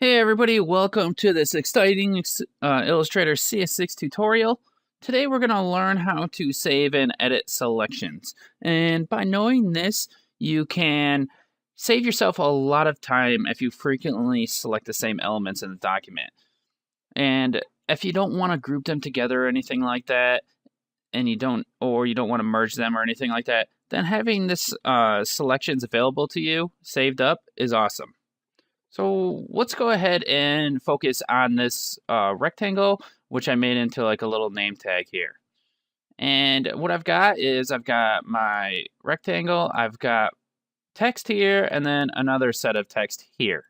Hey everybody, welcome to this exciting Illustrator CS6 tutorial. Today we're going to learn how to save and edit selections. And by knowing this, you can save yourself a lot of time if you frequently select the same elements in the document. And if you don't want to group them together or anything like that, and you don't want to merge them or anything like that, then having this selections available to you saved up is awesome. So let's go ahead and focus on this rectangle, which I made into like a little name tag here. And what I've got is I've got my rectangle, I've got text here, and then another set of text here.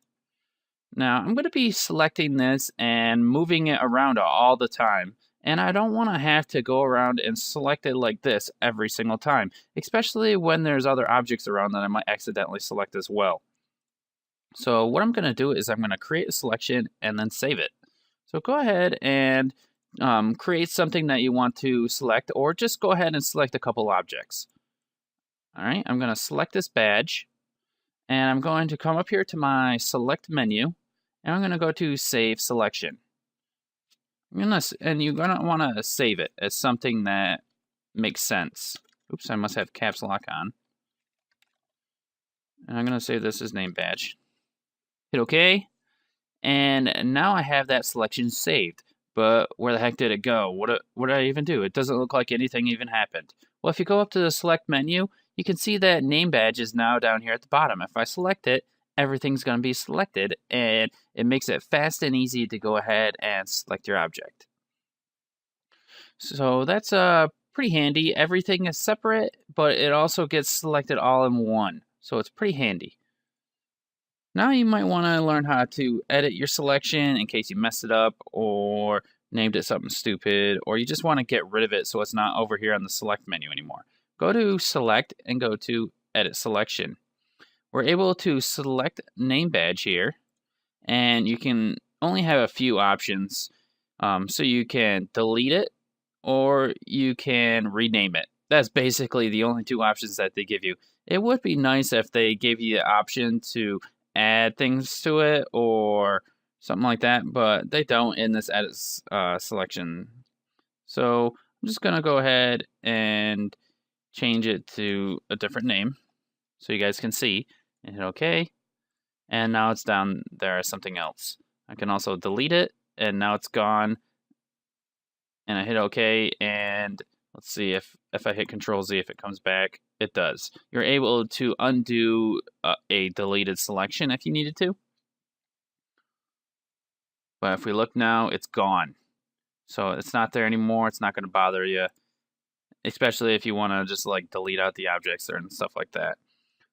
Now I'm going to be selecting this and moving it around all the time. And I don't want to have to go around and select it like this every single time, especially when there's other objects around that I might accidentally select as well. So what I'm going to do is I'm going to create a selection and then save it. So go ahead and create something that you want to select, or just go ahead and select a couple objects. All right, I'm going to select this badge, and I'm going to come up here to my select menu, and I'm going to go to save selection. And you're going to want to save it as something that makes sense. Oops, I must have caps lock on. And I'm going to save this as name badge. Hit OK, and now I have that selection saved. But where the heck did it go? What did I even do? It doesn't look like anything even happened. Well, if you go up to the select menu, you can see that name badge is now down here at the bottom. If I select it, everything's going to be selected, and it makes it fast and easy to go ahead and select your object. So that's pretty handy. Everything is separate, but it also gets selected all in one. So it's pretty handy. Now you might want to learn how to edit your selection in case you messed it up or named it something stupid, or you just want to get rid of it so it's not over here on the select menu anymore. Go to select and go to edit selection. We're able to select name badge here, and you can only have a few options. So you can delete it or you can rename it. That's basically the only two options that they give you. It would be nice if they gave you the option to add things to it or something like that, but they don't in this edit selection. So I'm just gonna go ahead and change it to a different name so you guys can see, and hit OK. And now it's down there as something else. I can also delete it, and now it's gone. And I hit OK, and let's see if I hit Control Z, if it comes back. It does. You're able to undo a deleted selection if you needed to. But if we look now, it's gone. So it's not there anymore. It's not going to bother you, especially if you want to just like delete out the objects there and stuff like that.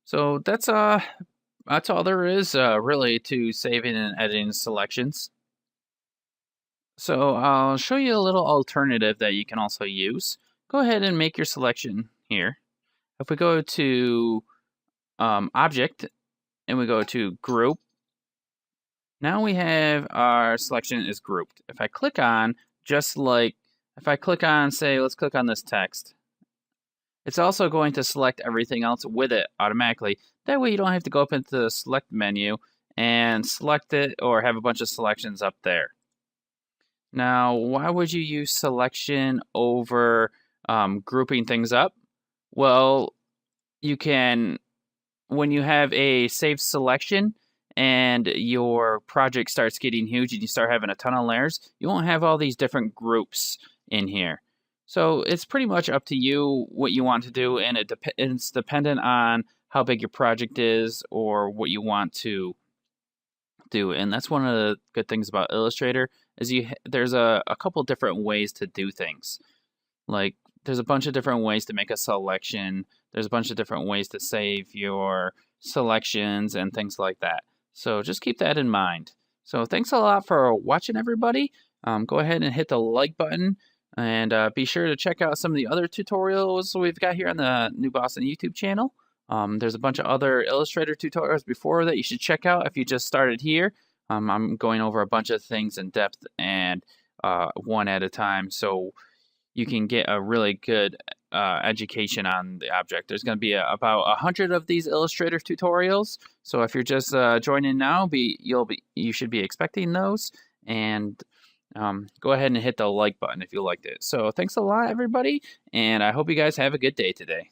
So that's all there is really to saving and editing selections. So I'll show you a little alternative that you can also use. Go ahead and make your selection here. If we go to Object and we go to Group, now we have our selection is grouped. If I click on, say, let's click on this text, it's also going to select everything else with it automatically. That way you don't have to go up into the select menu and select it or have a bunch of selections up there. Now, why would you use selection over grouping things up? Well, you can, when you have a saved selection and your project starts getting huge and you start having a ton of layers, you won't have all these different groups in here. So it's pretty much up to you what you want to do, and it's dependent on how big your project is or what you want to do. And that's one of the good things about Illustrator is there's a couple different ways to do things. Like there's a bunch of different ways to make a selection. There's a bunch of different ways to save your selections and things like that. So just keep that in mind. So thanks a lot for watching, everybody. Go ahead and hit the like button, and be sure to check out some of the other tutorials we've got here on the New Boston YouTube channel. There's a bunch of other Illustrator tutorials before that you should check out if you just started here. I'm going over a bunch of things in depth and one at a time, so you can get a really good education on the object. There's going to be about 100 of these Illustrator tutorials. So if you're just joining now, you should be expecting those. And go ahead and hit the like button if you liked it. So thanks a lot, everybody, and I hope you guys have a good day today.